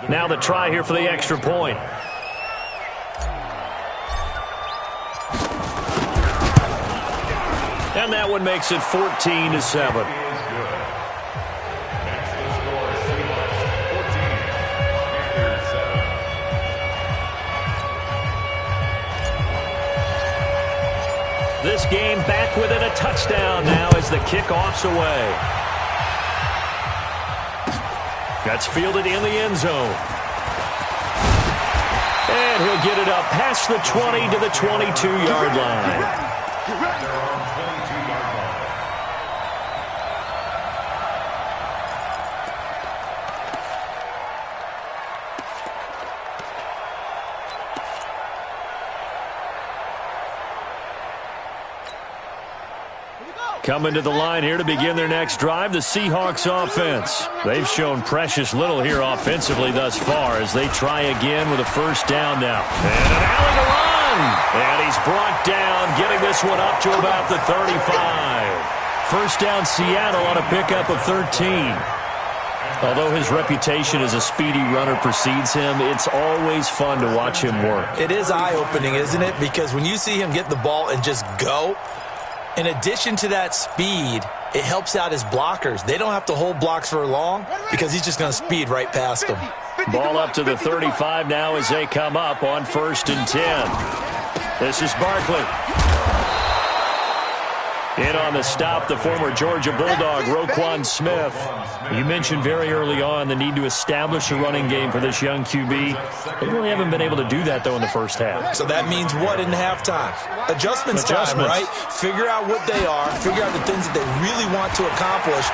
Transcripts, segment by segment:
Now the try here for the extra point. And that one makes it 14-7. This game back within a touchdown now as the kickoff's away. That's fielded in the end zone. And he'll get it up past the 20 to the 22-yard line. Coming to the line here to begin their next drive, the Seahawks offense. They've shown precious little here offensively thus far as they try again with a first down now. And an alley to run. And he's brought down, getting this one up to about the 35. First down Seattle on a pickup of 13. Although his reputation as a speedy runner precedes him, it's always fun to watch him work. It is eye-opening, isn't it? Because when you see him get the ball and just go, in addition to that speed, it helps out his blockers. They don't have to hold blocks for long because he's just going to speed right past them. Ball up to the 35 now as they come up on 1st and 10. This is Barkley. In on the stop, the former Georgia Bulldog, Roquan Smith. You mentioned very early on the need to establish a running game for this young QB. They really haven't been able to do that, though, in the first half. So that means what in halftime? Adjustments time, right? Figure out what they are, figure out the things that they really want to accomplish,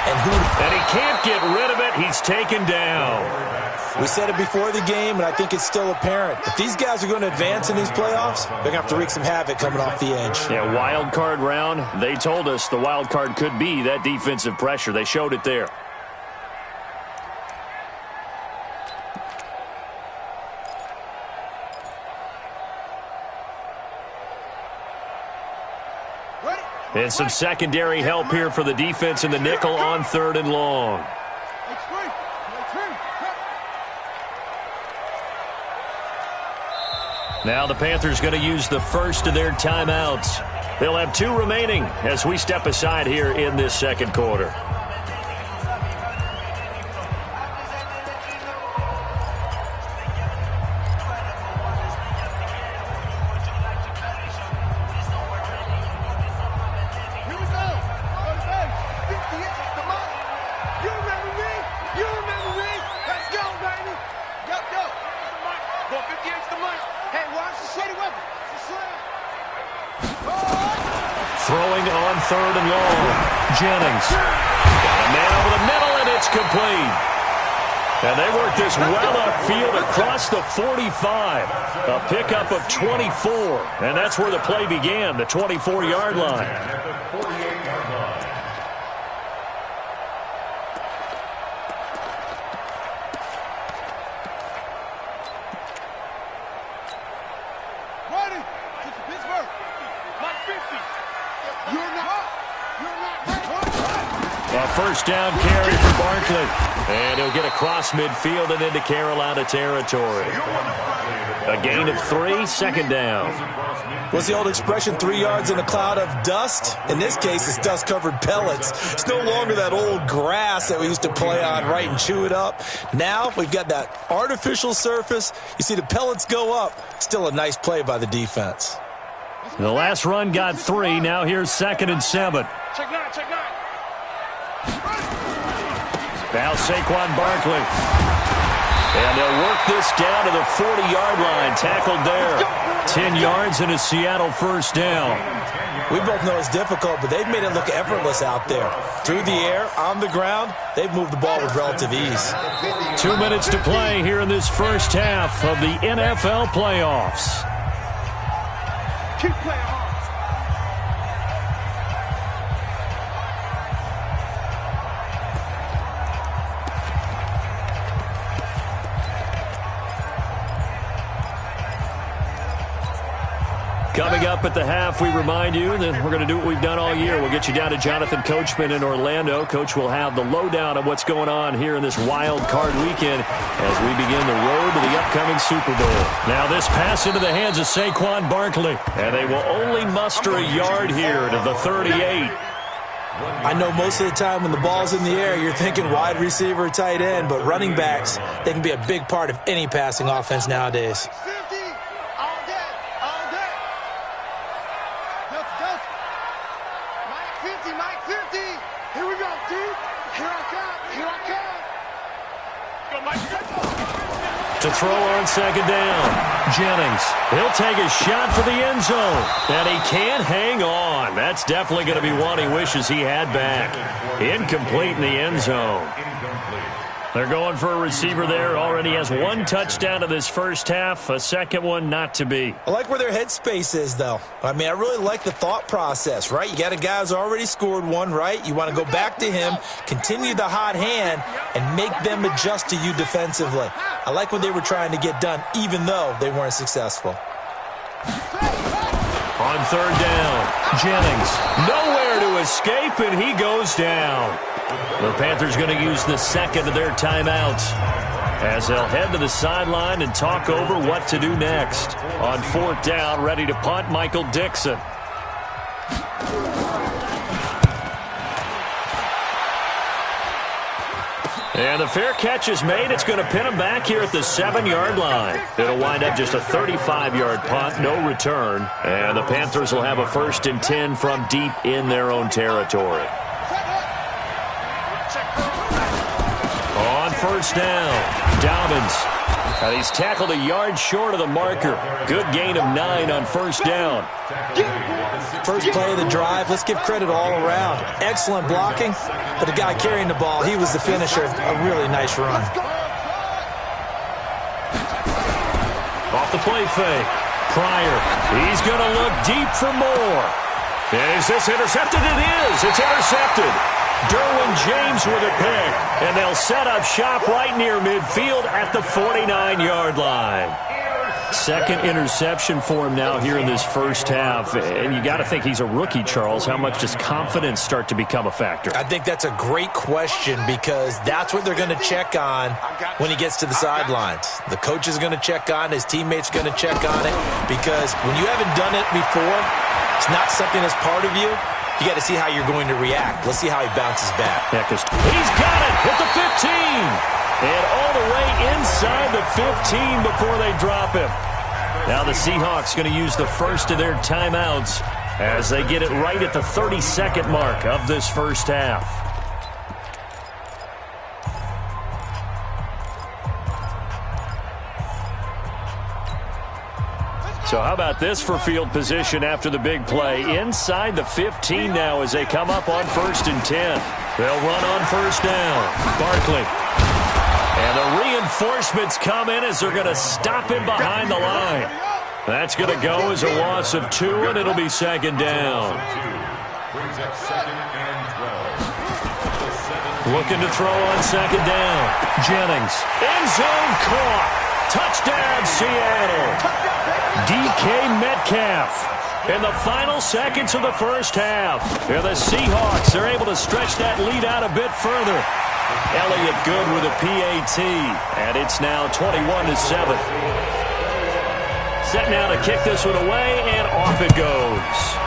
and who. And he can't get rid of it. He's taken down. We said it before the game, and I think it's still apparent. If these guys are going to advance in these playoffs, they're going to have to wreak some havoc coming off the edge. Yeah, wild card round. They told us the wild card could be that defensive pressure. They showed it there. And some secondary help here for the defense in the nickel on 3rd and long. Now the Panthers going to use the first of their timeouts. They'll have 2 remaining as we step aside here in this second quarter. Throwing on 3rd and long. Jennings. Got a man over the middle, and it's complete. And they work this well upfield across the 45. A pickup of 24. And that's where the play began, the 24-yard line. First down carry for Barkley. And he'll get across midfield and into Carolina territory. A gain of 3, 2nd down. What's the old expression, 3 yards in a cloud of dust? In this case, it's dust-covered pellets. It's no longer that old grass that we used to play on, right, and chew it up. Now we've got that artificial surface. You see the pellets go up. Still a nice play by the defense. The last run got 3. Now here's 2nd and 7. Check 9, check 9. Now Saquon Barkley. And they'll work this down to the 40-yard line. Tackled there. 10 yards and a Seattle first down. We both know it's difficult, but they've made it look effortless out there. Through the air, on the ground, they've moved the ball with relative ease. 2 minutes to play here in this first half of the NFL playoffs. Keep playing hard. Coming up at the half, we remind you that we're going to do what we've done all year. We'll get you down to Jonathan Coachman in Orlando. Coach will have the lowdown of what's going on here in this wild card weekend as we begin the road to the upcoming Super Bowl. Now this pass into the hands of Saquon Barkley, and they will only muster a yard here to the 38. I know most of the time when the ball's in the air, you're thinking wide receiver or tight end, but running backs, they can be a big part of any passing offense nowadays. To throw on second down, Jennings. He'll take a shot for the end zone, and he can't hang on. That's definitely going to be one he wishes he had back. Incomplete in the end zone. They're going for a receiver there. Already has one touchdown in this first half. A second one not to be. I like where their headspace is, though. I mean, I really like the thought process, right? You got a guy who's already scored one, right? You want to go back to him, continue the hot hand, and make them adjust to you defensively. I like what they were trying to get done, even though they weren't successful. On third down, Jennings. Nowhere to escape, and he goes down. The Panthers going to use the second of their timeouts as they'll head to the sideline and talk over what to do next. On fourth down, ready to punt, Michael Dixon. And the fair catch is made. It's going to pin him back here at the 7-yard line. It'll wind up just a 35-yard punt, no return. And the Panthers will have a 1st and 10 from deep in their own territory. On first down, Dobbins. And he's tackled a yard short of the marker. Good gain of 9 on first down. First play of the drive, let's give credit all around. Excellent blocking, but the guy carrying the ball, he was the finisher. A really nice run. Off the play fake. Pryor, he's going to look deep for more. And is this intercepted? It is. It's intercepted. Derwin James with a pick, and they'll set up shop right near midfield at the 49-yard line. Second interception for him now here in this first half, and you got to think he's a rookie, Charles. How much does confidence start to become a factor? I think that's a great question because that's what they're going to check on when he gets to the sidelines. The coach is going to check on, his teammates are going to check on it because when you haven't done it before, it's not something that's part of you. You got to see how you're going to react. Let's see how he bounces back. Yeah, because he's got it at the 15. And all the way inside the 15 before they drop him. Now the Seahawks going to use the first of their timeouts as they get it right at the 32nd mark of this first half. So how about this for field position after the big play? Inside the 15 now as they come up on 1st and 10. They'll run on first down. Barkley. And the reinforcements come in as they're going to stop him behind the line. That's going to go as a loss of 2, and it'll be second down. Looking to throw on second down. Jennings. End zone caught. Touchdown, Seattle. DK Metcalf in the final seconds of the first half. And the Seahawks are able to stretch that lead out a bit further. Elliott good with a PAT, and it's now 21-7. Set now to kick this one away, and off it goes.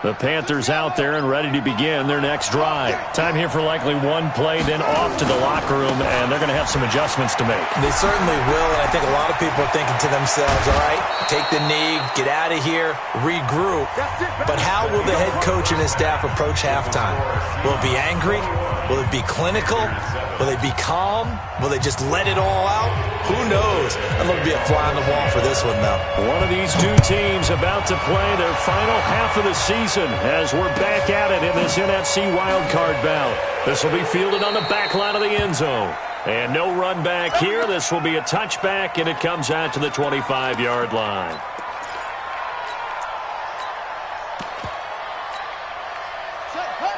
The Panthers out there and ready to begin their next drive. Time here for likely one play, then off to the locker room, and they're going to have some adjustments to make. They certainly will, and I think a lot of people are thinking to themselves, all right, take the knee, get out of here, regroup. But how will the head coach and his staff approach halftime? Will it be angry? Will it be clinical? Will they be calm? Will they just let it all out? Who knows? I'd love to be a fly on the wall for this one, though. One of these two teams about to play their final half of the season as we're back at it in this NFC wildcard bout. This will be fielded on the back line of the end zone. And no run back here. This will be a touchback, and it comes out to the 25-yard line.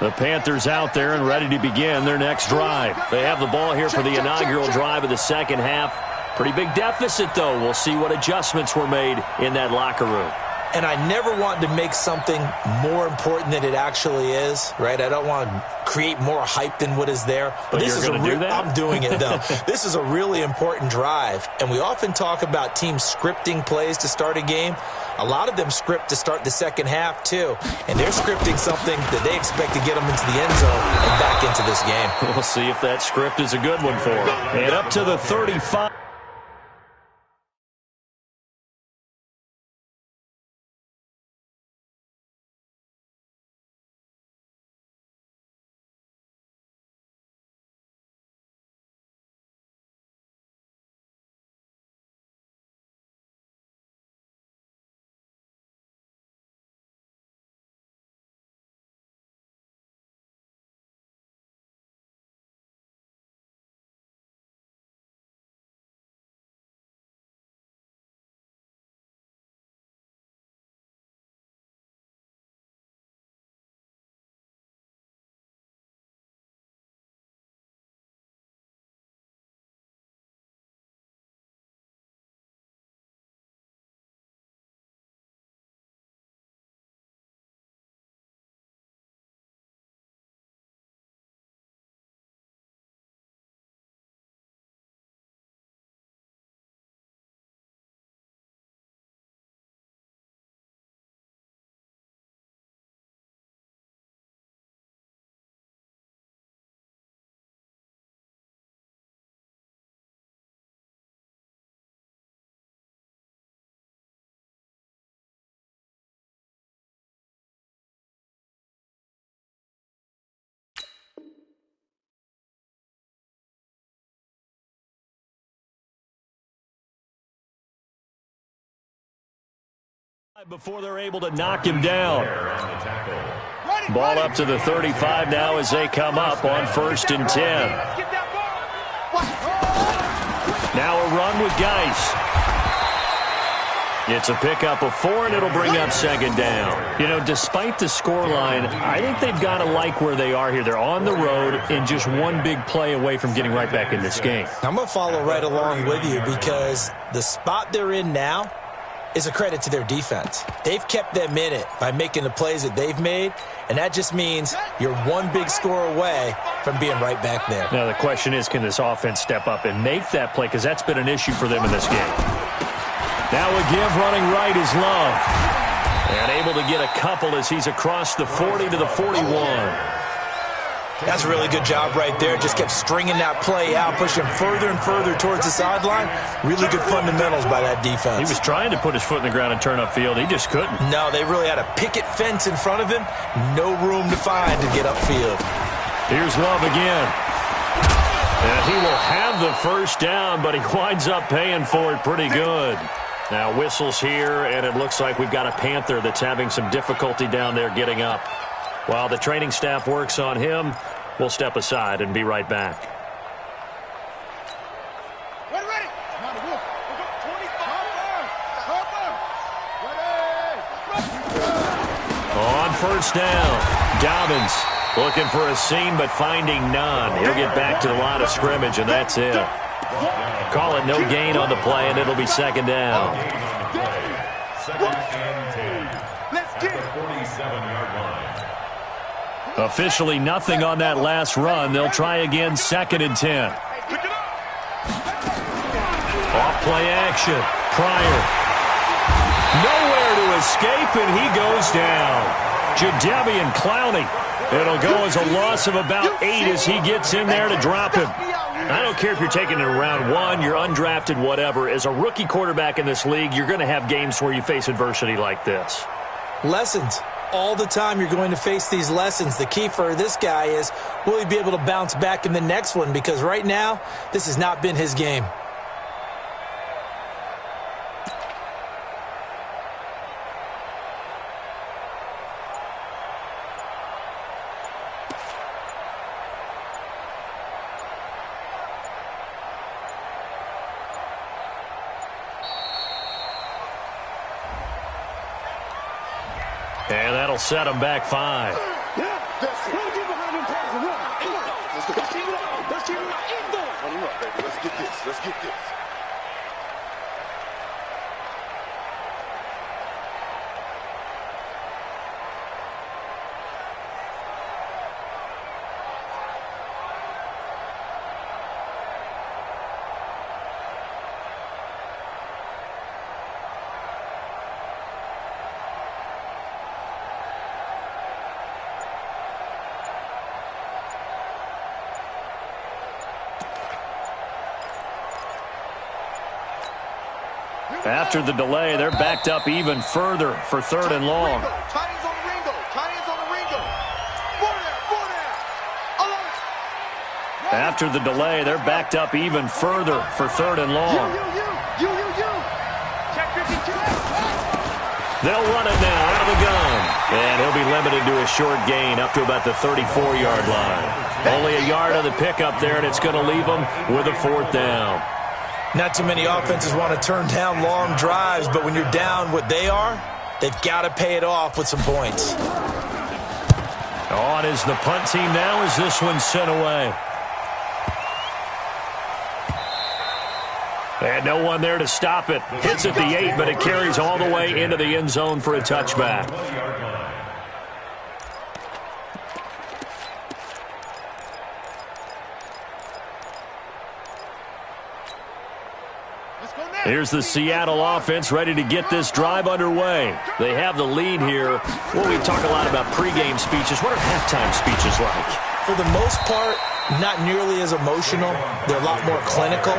The Panthers out there and ready to begin their next drive. They have the ball here for the inaugural drive of the second half. Pretty big deficit, though. We'll see what adjustments were made in that locker room. And I never want to make something more important than it actually is, right? I don't want to create more hype than what is there. But this is going to do that? I'm doing it, though. This is a really important drive. And we often talk about teams scripting plays to start a game. A lot of them script to start the second half, too. And they're scripting something that they expect to get them into the end zone and back into this game. We'll see if that script is a good one for them. And up to the 35. Before they're able to knock him down. Ball up to the 35 now as they come up on 1st and 10. Now a run with Geis. It's a pickup of 4, and it'll bring up 2nd down. You know, despite the scoreline, I think they've got to like where they are here. They're on the road and just one big play away from getting right back in this game. I'm going to follow right along with you because the spot they're in now is a credit to their defense. They've kept them in it by making the plays that they've made, and that just means you're one big score away from being right back there. Now the question is, can this offense step up and make that play, because that's been an issue for them in this game. Now a give running right is Love. And able to get a couple as he's across the 40 to the 41. That's a really good job right there. Just kept stringing that play out, pushing further and further towards the sideline. Really good fundamentals by that defense. He was trying to put his foot in the ground and turn upfield. He just couldn't. No, they really had a picket fence in front of him. No room to find to get upfield. Here's Love again. And he will have the first down, but he winds up paying for it pretty good. Now whistles here, and it looks like we've got a Panther that's having some difficulty down there getting up. While the training staff works on him, we'll step aside and be right back. Ready. On 1st down, Dobbins looking for a seam but finding none. He'll get back to the line of scrimmage, and that's it. Call it no gain on the play, and it'll be 2nd down. Let's get it. Officially nothing on that last run. They'll try again 2nd and 10. Off play action. Pryor. Nowhere to escape, and he goes down. Jadeveon Clowney. It'll go as a loss of about 8 as he gets in there to drop him. I don't care if you're taking it in round 1, you're undrafted, whatever. As a rookie quarterback in this league, you're going to have games where you face adversity like this. Lessons. All the time you're going to face these lessons. The key for this guy is, will he be able to bounce back in the next one? Because right now, this has not been his game. And that'll set him back 5. baby. Let's get this. Let's get this. After the delay, they're backed up even further for 3rd and long. After the delay, they're backed up even further for 3rd and long. They'll run it now out of the gun. And he'll be limited to a short gain up to about the 34-yard line. Only a yard on the pickup there, and it's going to leave them with a 4th down. Not too many offenses want to turn down long drives, but when you're down what they are, they've got to pay it off with some points. On is the punt team now as this one's sent away. And no one there to stop it. Hits at the 8, but it carries all the way into the end zone for a touchback. Here's the Seattle offense ready to get this drive underway. They have the lead here. Well, we talk a lot about pregame speeches. What are halftime speeches like? For the most part, not nearly as emotional. They're a lot more clinical.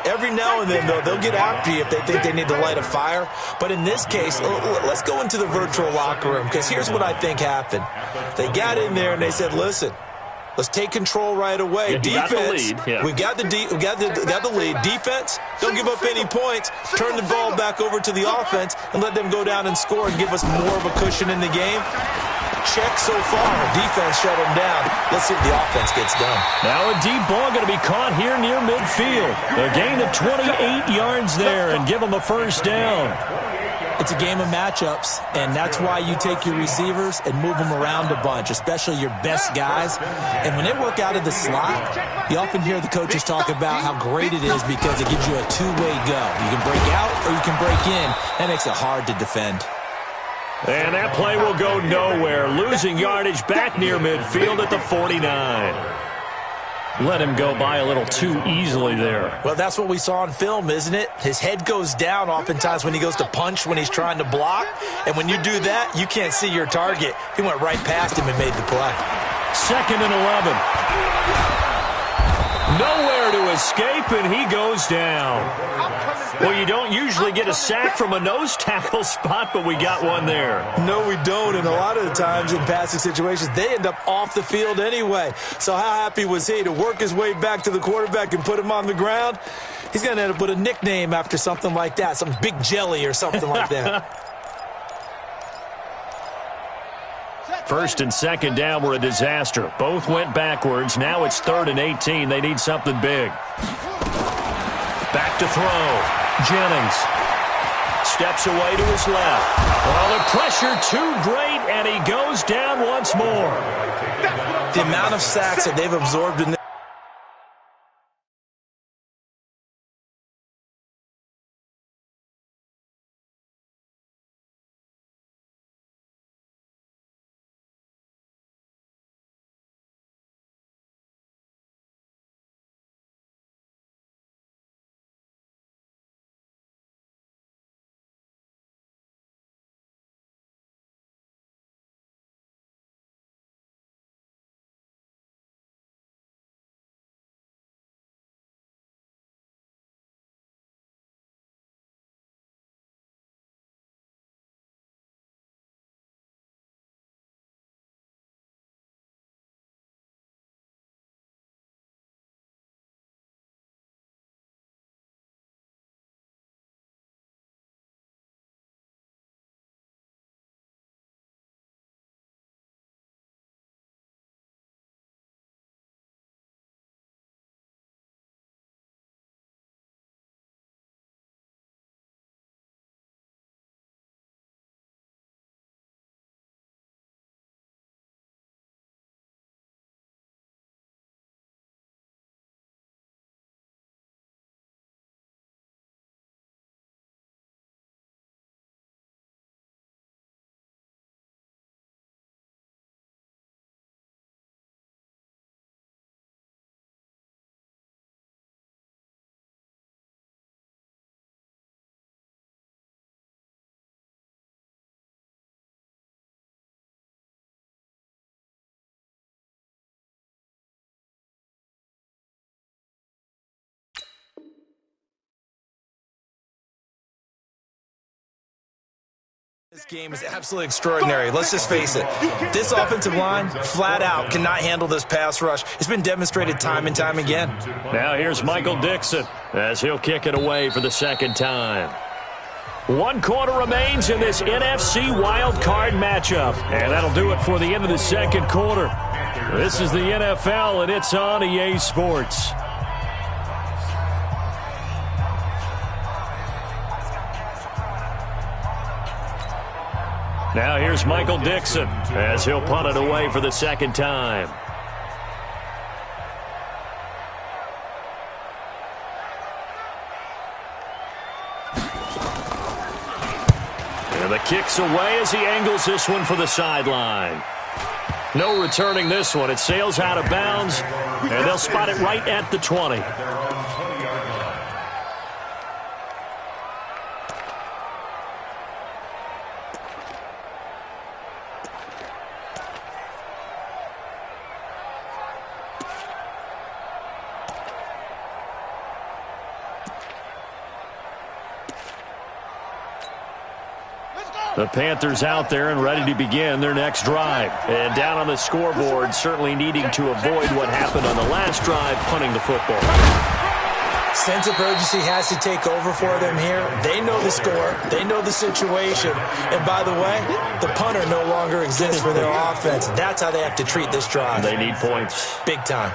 Every now and then, though, they'll get after you if they think they need to light a fire. But in this case, let's go into the virtual locker room, because here's what I think happened. They got in there and they said, listen, let's take control right away. Yeah, defense, we got the lead. Defense, don't give up any points. Turn the ball back over to the offense and let them go down and score and give us more of a cushion in the game. Check so far. Defense shut them down. Let's see if the offense gets done. Now a deep ball going to be caught here near midfield. A gain of 28 yards there and give them a 1st down. It's a game of matchups, and that's why you take your receivers and move them around a bunch, especially your best guys. And when they work out of the slot, you often hear the coaches talk about how great it is because it gives you a two-way go. You can break out or you can break in. That makes it hard to defend. And that play will go nowhere. Losing yardage back near midfield at the 49. Let him go by a little too easily there. Well, that's what we saw on film, isn't it? His head goes down oftentimes when he goes to punch when he's trying to block. And when you do that, you can't see your target. He went right past him and made the play. 2nd and 11. Nowhere to escape, and he goes down. Well, you don't usually get a sack from a nose tackle spot, but we got one there. No, we don't, and a lot of the times in passing situations, they end up off the field anyway. So how happy was he to work his way back to the quarterback and put him on the ground? He's going to end up with a nickname after something like that, some Big Jelly or something like that. 1st and 2nd down were a disaster. Both went backwards. Now it's 3rd and 18. They need something big. Back to throw. Jennings steps away to his left. Well, the pressure too great, and he goes down once more. The amount of sacks that they've absorbed in this This game is absolutely extraordinary. Let's just face it. This offensive line, flat out, cannot handle this pass rush. It's been demonstrated time and time again. Now here's Michael Dixon as he'll kick it away for the second time. 1 quarter remains in this NFC Wild Card matchup. And that'll do it for the end of the second quarter. This is the NFL, and it's on EA Sports. Now here's Michael Dixon as he'll punt it away for the second time. And the kick's away as he angles this one for the sideline. No returning this one. It sails out of bounds, and they'll spot it right at the 20. The Panthers out there and ready to begin their next drive. And down on the scoreboard, certainly needing to avoid what happened on the last drive, punting the football. Sense of urgency has to take over for them here. They know the score. They know the situation. And by the way, the punter no longer exists for their offense. That's how they have to treat this drive. They need points. Big time.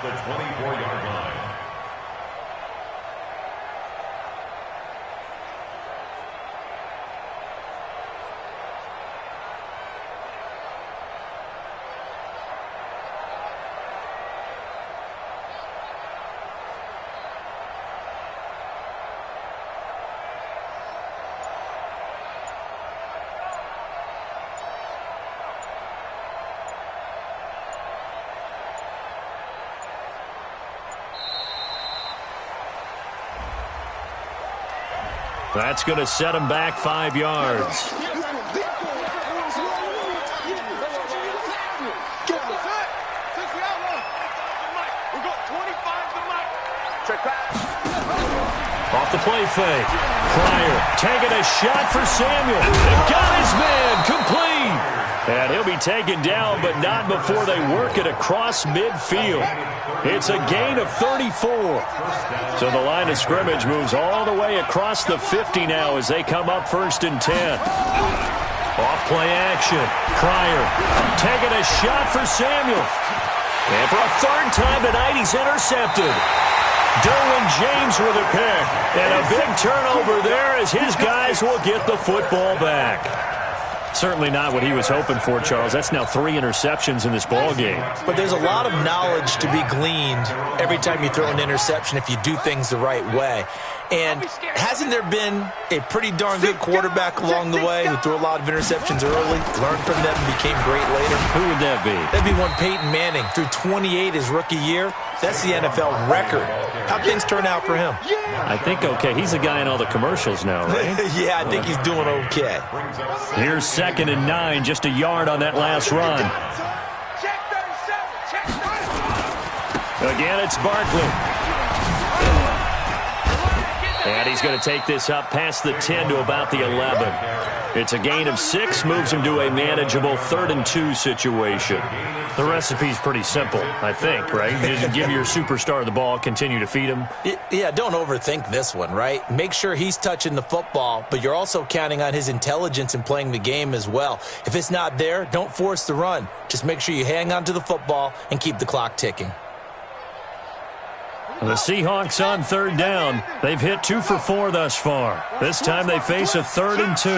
That's going to set him back 5 yards. Off the play fake. Pryor taking a shot for Samuel. And got his man complete. And he'll be taken down, but not before they work it across midfield. It's a gain of 34. So the line of scrimmage moves all the way across the 50 now as they come up 1st and 10. Off play action. Pryor taking a shot for Samuel. And for a 3rd time tonight, he's intercepted. Derwin James with a pick. And a big turnover there as his guys will get the football back. Certainly not what he was hoping for, Charles. That's now 3 interceptions in this ball game. But there's a lot of knowledge to be gleaned every time you throw an interception if you do things the right way. And hasn't there been a pretty darn good quarterback along the way who threw a lot of interceptions early, learned from them, and became great later? Who would that be? That'd be one Peyton Manning. Threw 28 his rookie year. That's the NFL record. How'd things turn out for him? I think okay. He's the guy in all the commercials now, right? Yeah, I think he's doing okay. Here's 2nd and 9, just a yard on that last run. Again, it's Barkley. And he's going to take this up past the 10 to about the 11. It's a gain of 6, moves him to a manageable 3rd and 2 situation. The recipe's pretty simple, I think, right? You just give your superstar the ball, continue to feed him. Yeah, don't overthink this one, right? Make sure he's touching the football, but you're also counting on his intelligence in playing the game as well. If it's not there, don't force the run. Just make sure you hang on to the football and keep the clock ticking. The Seahawks on 3rd down. They've hit 2 for 4 thus far. This time they face a 3rd and 2.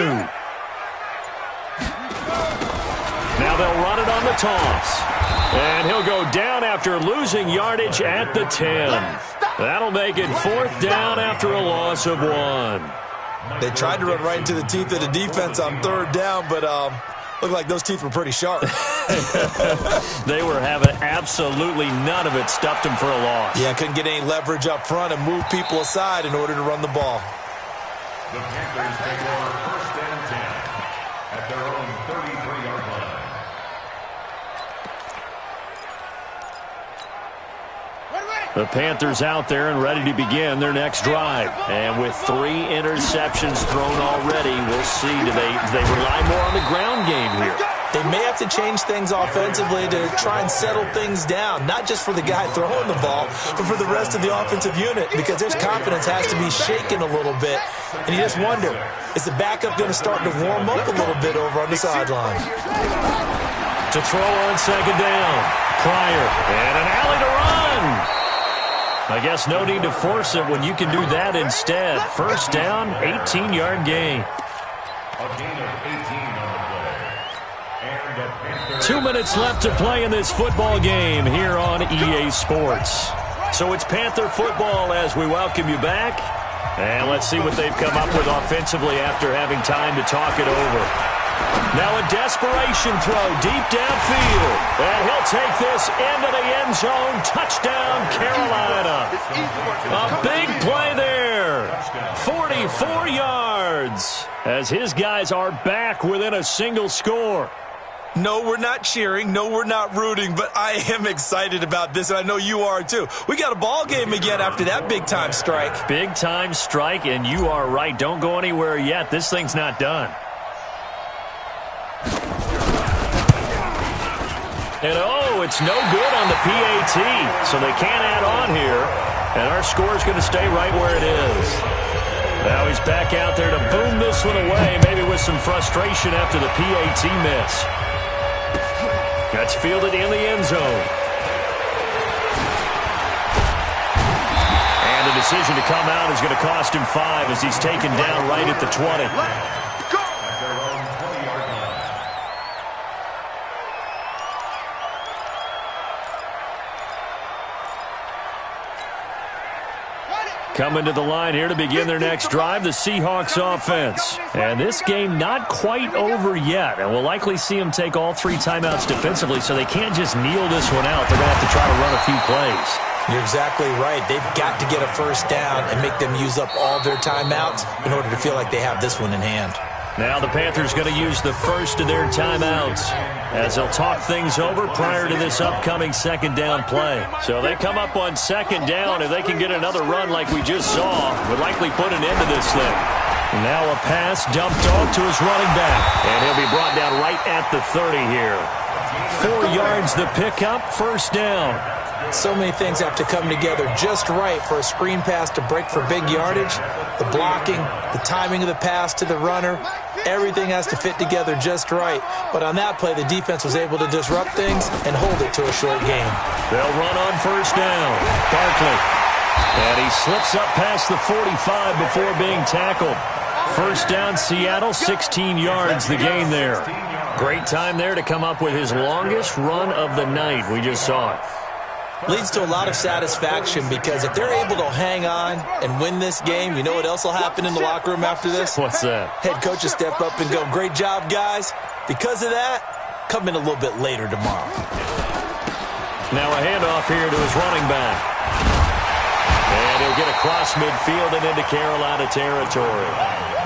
Now they'll run it on the toss. And he'll go down after losing yardage at the 10. That'll make it 4th down after a loss of 1. They tried to run right into the teeth of the defense on 3rd down, but looked like those teeth were pretty sharp. They were having absolutely none of it, stuffed them for a loss. Yeah, couldn't get any leverage up front and move people aside in order to run the ball. The Panthers take over 1st and 10 at their own 33-yard line. The Panthers out there and ready to begin their next drive. And with 3 interceptions thrown already, we'll see. Do they rely more on the ground game here? They may have to change things offensively to try and settle things down, not just for the guy throwing the ball, but for the rest of the offensive unit, because their confidence has to be shaken a little bit. And you just wonder, is the backup going to start to warm up a little bit over on the sideline? To throw on second down. Pryor, and an alley to run. I guess no need to force it when you can do that instead. First down, 18-yard gain. A gain of 18 on the play. And the Panthers. 2 minutes left to play in this football game here on EA Sports. So it's Panther football as we welcome you back. And let's see what they've come up with offensively after having time to talk it over. Now a desperation throw deep downfield. And he'll take this into the end zone. Touchdown, Carolina. A big play there. 44 yards as his guys are back within a single score. No, we're not cheering. No, we're not rooting, but I am excited about this, and I know you are too. We got a ball game again after that big-time strike. Big-time strike, and you are right. Don't go anywhere yet. This thing's not done. And, oh, it's no good on the PAT, so they can't add on here. And our score's going to stay right where it is. Now he's back out there to boom this one away, maybe with some frustration after the PAT miss. That's fielded in the end zone. And the decision to come out is going to cost him 5 as he's taken down right at the 20. Coming to the line here to begin their next drive, the Seahawks offense. And this game not quite over yet. And we'll likely see them take all 3 timeouts defensively, so they can't just kneel this one out. They're going to have to try to run a few plays. You're exactly right. They've got to get a first down and make them use up all their timeouts in order to feel like they have this one in hand. Now the Panthers going to use the first of their timeouts as they'll talk things over prior to this upcoming second down play. So they come up on second down. If they can get another run like we just saw, would likely put an end to this thing. Now a pass dumped off to his running back. And he'll be brought down right at the 30 here. 4 yards the pickup, first down. So many things have to come together just right for a screen pass to break for big yardage. The blocking, the timing of the pass to the runner, everything has to fit together just right. But on that play, the defense was able to disrupt things and hold it to a short gain. They'll run on first down. Barkley. And he slips up past the 45 before being tackled. First down, Seattle, 16 yards the gain there. Great time there to come up with his longest run of the night. We just saw it. Leads to a lot of satisfaction because if they're able to hang on and win this game, you know what else will happen in the locker room after this? What's that? Head coach will step up and go, great job, guys. Because of that, come in a little bit later tomorrow. Now a handoff here to his running back. And he'll get across midfield and into Carolina territory.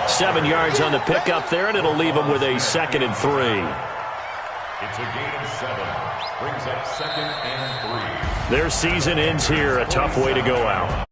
7 yards on the pickup there, and it'll leave him with a 2nd and 3. It's a gain of 7. Brings up 2nd and 3. Their season ends here, a tough way to go out.